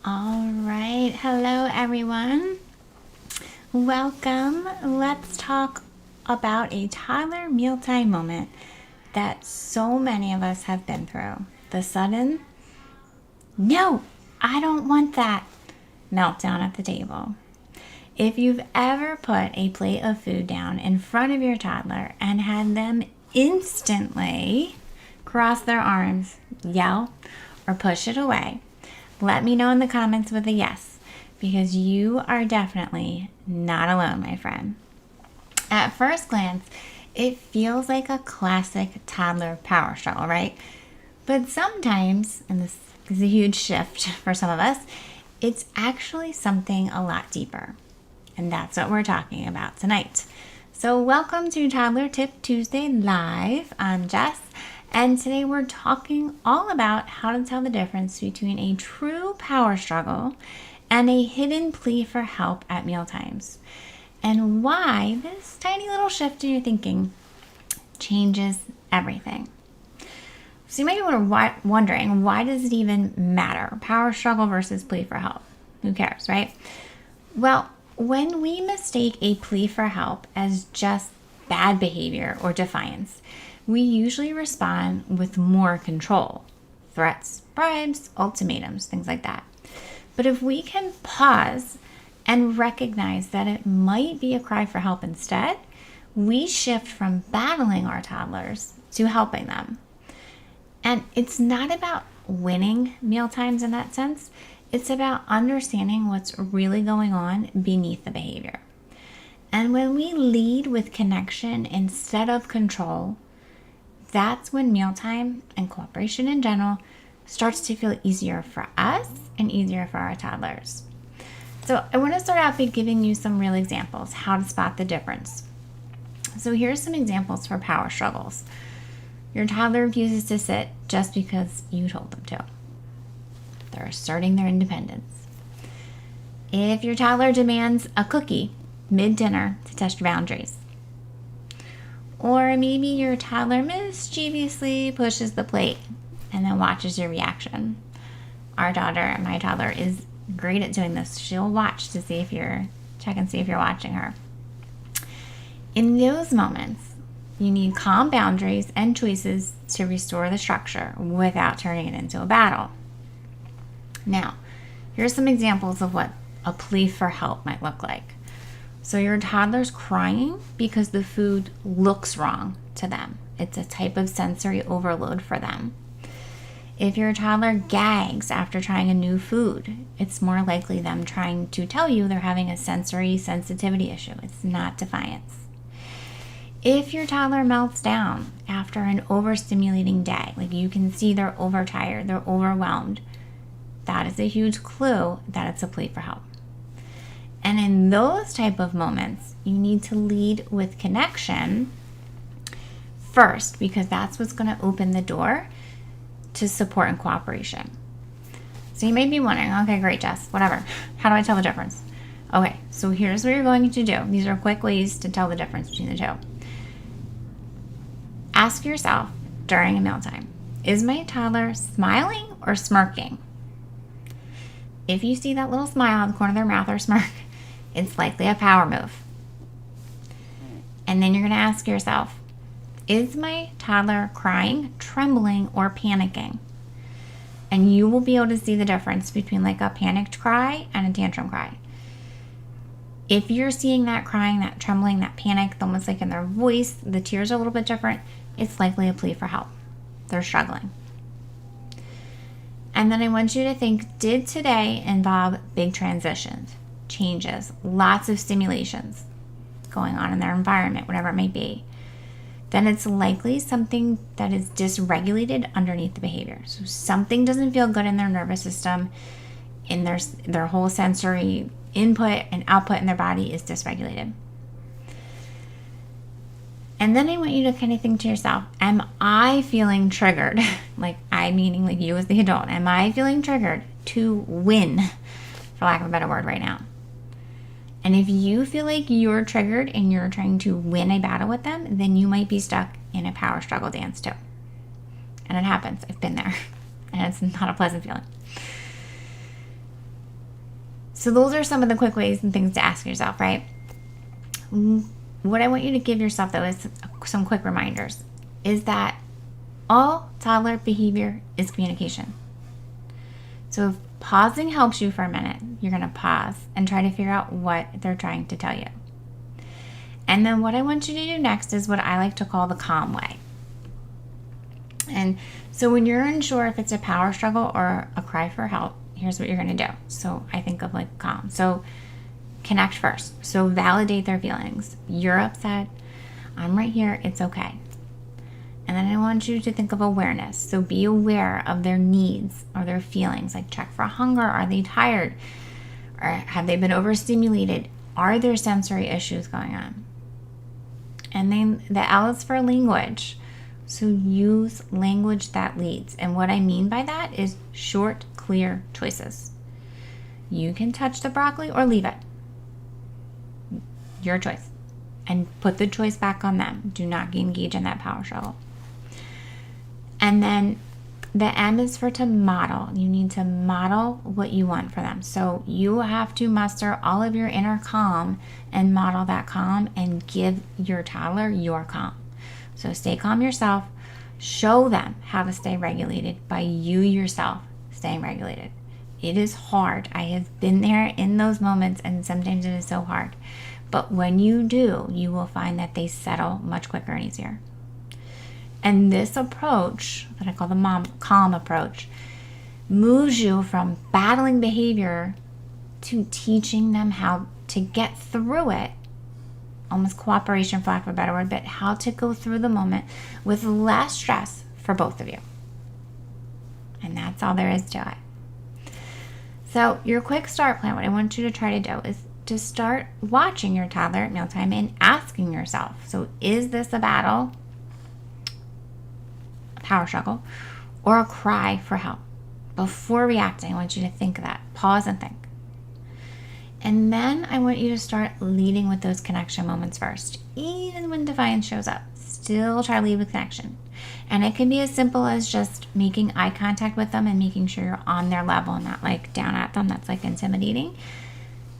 All right. Hello, everyone. Welcome. Let's talk about a toddler mealtime moment that so many of us have been through. The sudden, no, I don't want that meltdown at the table. If you've ever put a plate of food down in front of your toddler and had them instantly cross their arms, yell, or push it away, let me know in the comments with a yes, because you are definitely not alone, my friend. At first glance, it feels like a classic toddler power struggle, right? But sometimes, and this is a huge shift for some of us, it's actually something a lot deeper. And that's what we're talking about tonight. So welcome to Toddler Tip Tuesday Live. I'm Jess. And today we're talking all about how to tell the difference between a true power struggle and a hidden plea for help at mealtimes. And why this tiny little shift in your thinking changes everything. So you might be wondering, why does it even matter? Power struggle versus plea for help. Who cares, right? Well, when we mistake a plea for help as just bad behavior or defiance, we usually respond with more control. Threats, bribes, ultimatums, things like that. But if we can pause and recognize that it might be a cry for help instead, we shift from battling our toddlers to helping them. And it's not about winning mealtimes in that sense. It's about understanding what's really going on beneath the behavior. And when we lead with connection instead of control, that's when mealtime and cooperation in general starts to feel easier for us and easier for our toddlers. So I want to start out by giving you some real examples, how to spot the difference. So here's some examples for power struggles. Your toddler refuses to sit just because you told them to. They're asserting their independence. If your toddler demands a cookie mid-dinner to test your boundaries. Or maybe your toddler mischievously pushes the plate and then watches your reaction. Our daughter, my toddler, is great at doing this. She'll watch to see if you're watching her. In those moments, you need calm boundaries and choices to restore the structure without turning it into a battle. Now, here's some examples of what a plea for help might look like. So your toddler's crying because the food looks wrong to them. It's a type of sensory overload for them. If your toddler gags after trying a new food, it's more likely them trying to tell you they're having a sensory sensitivity issue. It's not defiance. If your toddler melts down after an overstimulating day, like you can see they're overtired, they're overwhelmed, that is a huge clue that it's a plea for help. And in those type of moments, you need to lead with connection first, because that's what's going to open the door to support and cooperation. So you may be wondering, okay, great, Jess, whatever. How do I tell the difference? Okay, so here's what you're going to do. These are quick ways to tell the difference between the two. Ask yourself during a mealtime, is my toddler smiling or smirking? If you see that little smile on the corner of their mouth or smirk, it's likely a power move. And then you're going to ask yourself, is my toddler crying, trembling, or panicking? And you will be able to see the difference between like a panicked cry and a tantrum cry. If you're seeing that crying, that trembling, that panic, almost like in their voice, the tears are a little bit different, it's likely a plea for help. They're struggling. And then I want you to think, did today involve big transitions, changes, lots of stimulations going on in their environment, whatever it may be? Then it's likely something that is dysregulated underneath the behavior. So something doesn't feel good in their nervous system, in their whole sensory input and output in their body is dysregulated. And then I want you to kind of think to yourself, am I feeling triggered? Like I meaning like you as the adult. Am I feeling triggered to win, for lack of a better word, right now? And if you feel like you're triggered and you're trying to win a battle with them, then you might be stuck in a power struggle dance too. And it happens. I've been there. And it's not a pleasant feeling. So those are some of the quick ways and things to ask yourself, right? What I want you to give yourself, though, is some quick reminders. Is that all toddler behavior is communication. So if pausing helps you for a minute, you're going to pause and try to figure out what they're trying to tell you. And then what I want you to do next is what I like to call the calm way. And so when you're unsure if it's a power struggle or a cry for help, here's what you're going to do. So I think of like calm. So connect first. So validate their feelings. You're upset. I'm right here. It's okay. And then I want you to think of awareness. So be aware of their needs or their feelings. Like check for hunger. Are they tired? Or have they been overstimulated? Are there sensory issues going on? And then the L is for language. So use language that leads. And what I mean by that is short, clear choices. You can touch the broccoli or leave it. Your choice. And put the choice back on them. Do not engage in that power struggle. And then the M is for to model. You need to model what you want for them. So you have to muster all of your inner calm and model that calm and give your toddler your calm. So stay calm yourself. Show them how to stay regulated by you yourself staying regulated. It is hard. I have been there in those moments, and sometimes it is so hard. But when you do, you will find that they settle much quicker and easier. And this approach, that I call the calm approach, moves you from battling behavior to teaching them how to get through it. Almost cooperation, for lack of a better word, but how to go through the moment with less stress for both of you. And that's all there is to it. So your quick start plan, what I want you to try to do is to start watching your toddler at mealtime and asking yourself, so is this a battle, a power struggle, or a cry for help? Before reacting, I want you to think of that. Pause and think. And then I want you to start leading with those connection moments first. Even when defiance shows up, still try to lead with connection. And it can be as simple as just making eye contact with them and making sure you're on their level and not like down at them. That's like intimidating.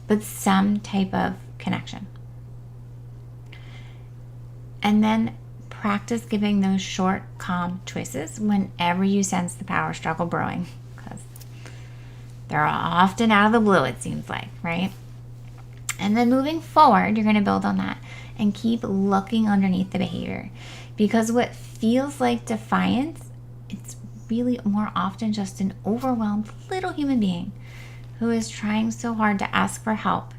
But some type of connection. And then practice giving those short, calm choices whenever you sense the power struggle brewing. Because they're often out of the blue, it seems like, right? And then moving forward, you're going to build on that and keep looking underneath the behavior. Because what feels like defiance, it's really more often just an overwhelmed little human being who is trying so hard to ask for help,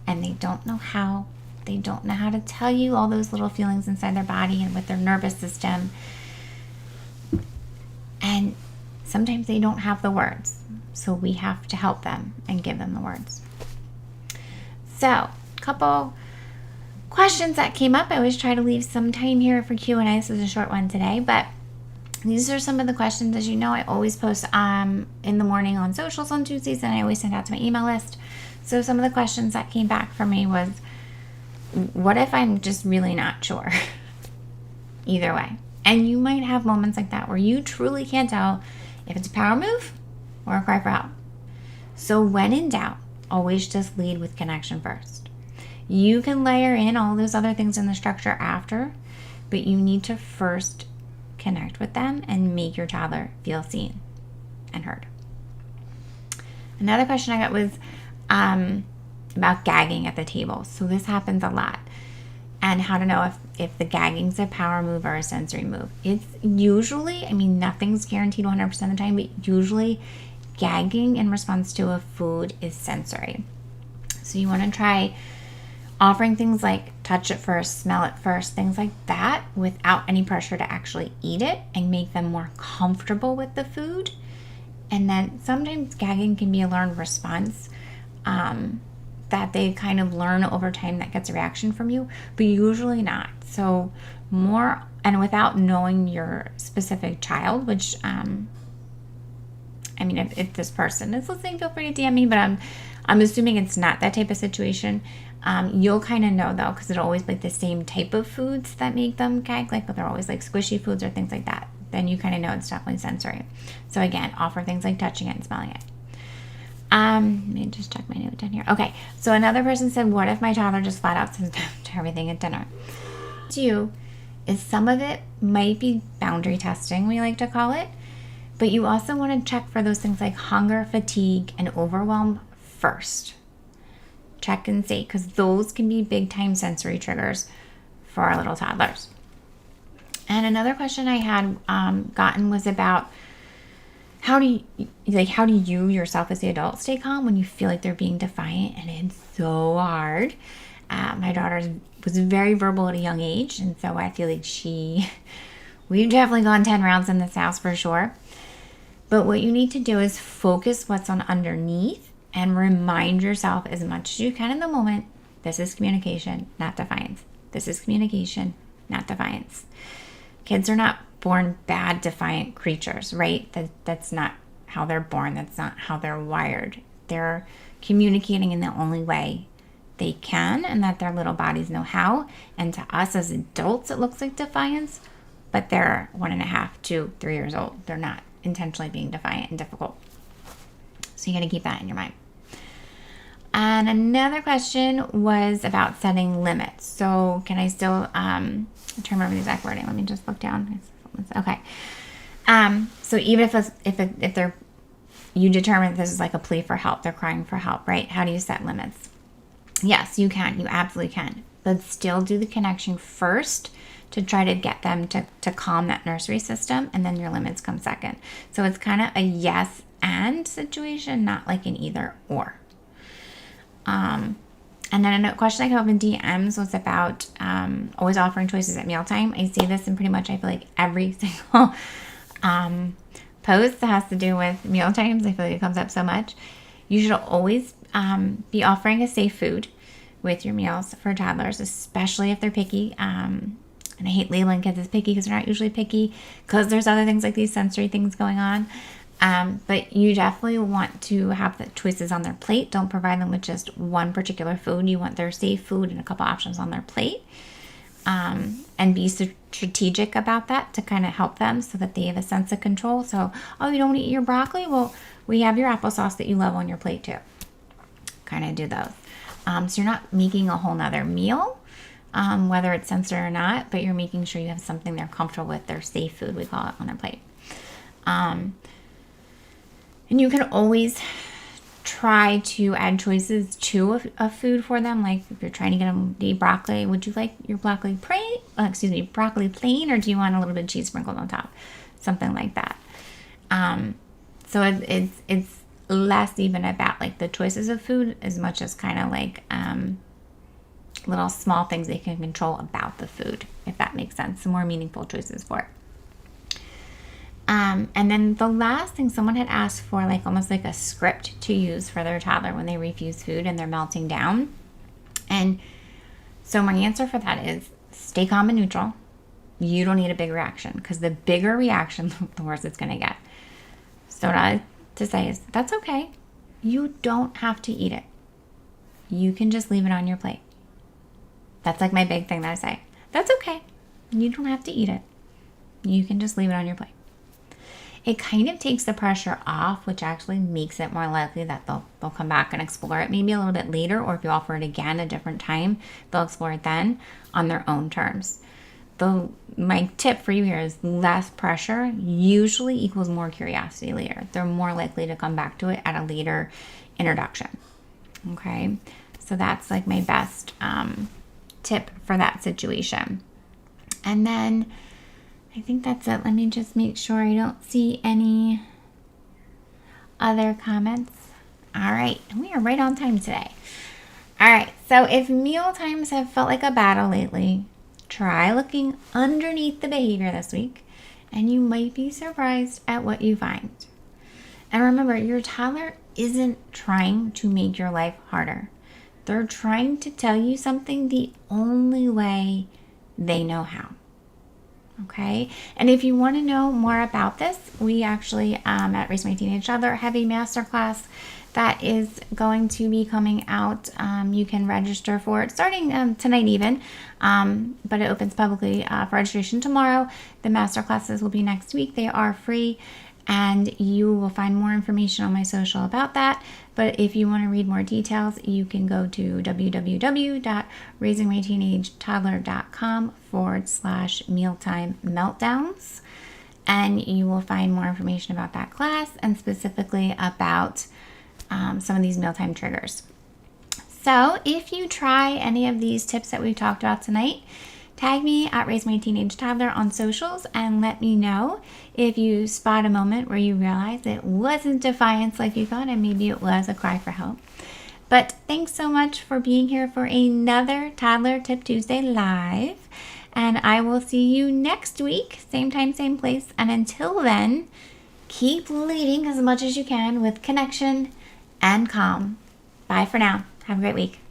and they don't know how. They don't know how to tell you all those little feelings inside their body and with their nervous system. And sometimes they don't have the words. So we have to help them and give them the words. So, a couple questions that came up. I always try to leave some time here for Q&A. This is a short one today, but these are some of the questions. As you know, I always post in the morning on socials on Tuesdays, and I always send out to my email list. So some of the questions that came back for me was, what if I'm just really not sure? Either way. And you might have moments like that where you truly can't tell if it's a power move or a cry for help. So when in doubt, always just lead with connection first. You can layer in all those other things in the structure after, but you need to first connect with them and make your toddler feel seen and heard. Another question I got was about gagging at the table. So this happens a lot. And how to know if the gagging's a power move or a sensory move. It's usually, nothing's guaranteed 100% of the time, but usually gagging in response to a food is sensory. So you want to try offering things like touch it first, smell it first, things like that without any pressure to actually eat it and make them more comfortable with the food. And then sometimes gagging can be a learned response that they kind of learn over time that gets a reaction from you, but usually not. So more, and without knowing your specific child, which if this person is listening, feel free to DM me, but I'm assuming it's not that type of situation. You'll kind of know though, because it'll always be like the same type of foods that make them gag, like they're always like squishy foods or things like that. Then you kind of know it's definitely sensory. So again, offer things like touching it and smelling it. Let me just check my note down here. Okay, so another person said, what if my toddler just flat out says no to everything at dinner? Two is some of it might be boundary testing, we like to call it, but you also want to check for those things like hunger, fatigue, and overwhelm first. Check and see, because those can be big time sensory triggers for our little toddlers. And another question I had gotten was about how do you yourself as the adult stay calm when you feel like they're being defiant, and it's so hard. My daughter was very verbal at a young age, and so I feel like we've definitely gone 10 rounds in this house for sure. But what you need to do is focus what's on underneath and remind yourself as much as you can in the moment, this is communication, not defiance. This is communication, not defiance. Kids are not born bad, defiant creatures, right? That's not how they're born. That's not how they're wired. They're communicating in the only way they can, and that their little bodies know how. And to us as adults, it looks like defiance, but they're 1.5, 2, 3 years old. They're not intentionally being defiant and difficult. So you got to keep that in your mind. And another question was about setting limits. So can I still, I'm trying to remember the exact wording. Let me just look down. Okay. So even if you determine this is like a plea for help, they're crying for help, right? How do you set limits? Yes, you can. You absolutely can. But still do the connection first to try to get them to calm that nursery system, and then your limits come second. So it's kind of a yes and situation, not like an either or. And then a question I came up in DMs was about always offering choices at mealtime. I see this in pretty much, I feel like, every single post that has to do with meal times. I feel like it comes up so much. You should always be offering a safe food with your meals for toddlers, especially if they're picky. And I hate labeling kids as picky because they're not usually picky, because there's other things like these sensory things going on. But you definitely want to have the choices on their plate. Don't provide them with just one particular food. You want their safe food and a couple options on their plate. And be strategic about that to kind of help them so that they have a sense of control. So, oh, you don't eat your broccoli? Well, we have your applesauce that you love on your plate too. Kind of do those. So you're not making a whole nother meal, whether it's sensory or not, but you're making sure you have something they're comfortable with, their safe food, we call it, on their plate. And you can always try to add choices to a food for them. Like if you're trying to get them to eat broccoli, would you like your broccoli plain, or do you want a little bit of cheese sprinkled on top? Something like that. So it's less even about like the choices of food as much as kind of like little small things they can control about the food, if that makes sense. Some more meaningful choices for it. And then the last thing, someone had asked for like almost like a script to use for their toddler when they refuse food and they're melting down. And so my answer for that is stay calm and neutral. You don't need a big reaction, because the bigger reaction, the worse it's going to get. So what I to say is that's okay. You don't have to eat it. You can just leave it on your plate. That's like my big thing that I say. That's okay. You don't have to eat it. You can just leave it on your plate. It kind of takes the pressure off, which actually makes it more likely that they'll come back and explore it maybe a little bit later, or if you offer it again a different time, they'll explore it then on their own terms. My tip for you here is less pressure usually equals more curiosity later. They're more likely to come back to it at a later introduction. Okay, so that's like my best tip for that situation. And then I think that's it. Let me just make sure I don't see any other comments. All right, we are right on time today. All right, so if meal times have felt like a battle lately, try looking underneath the behavior this week, and you might be surprised at what you find. And remember, your toddler isn't trying to make your life harder. They're trying to tell you something the only way they know how. Okay, and if you want to know more about this, we actually at Raise My Teenage Toddler have a masterclass that is going to be coming out. You can register for it starting tonight even, but it opens publicly for registration tomorrow. The masterclasses will be next week. They are free. and you will find more information on my social about that. But if you want to read more details, you can go to www.raisingmyteenagetoddler.com/mealtime meltdowns, and you will find more information about that class and specifically about some of these mealtime triggers. So if you try any of these tips that we've talked about tonight, tag me at Raise My Teenage Toddler on socials and let me know if you spot a moment where you realize it wasn't defiance like you thought and maybe it was a cry for help. But thanks so much for being here for another Toddler Tip Tuesday live. And I will see you next week, same time, same place. And until then, keep leading as much as you can with connection and calm. Bye for now. Have a great week.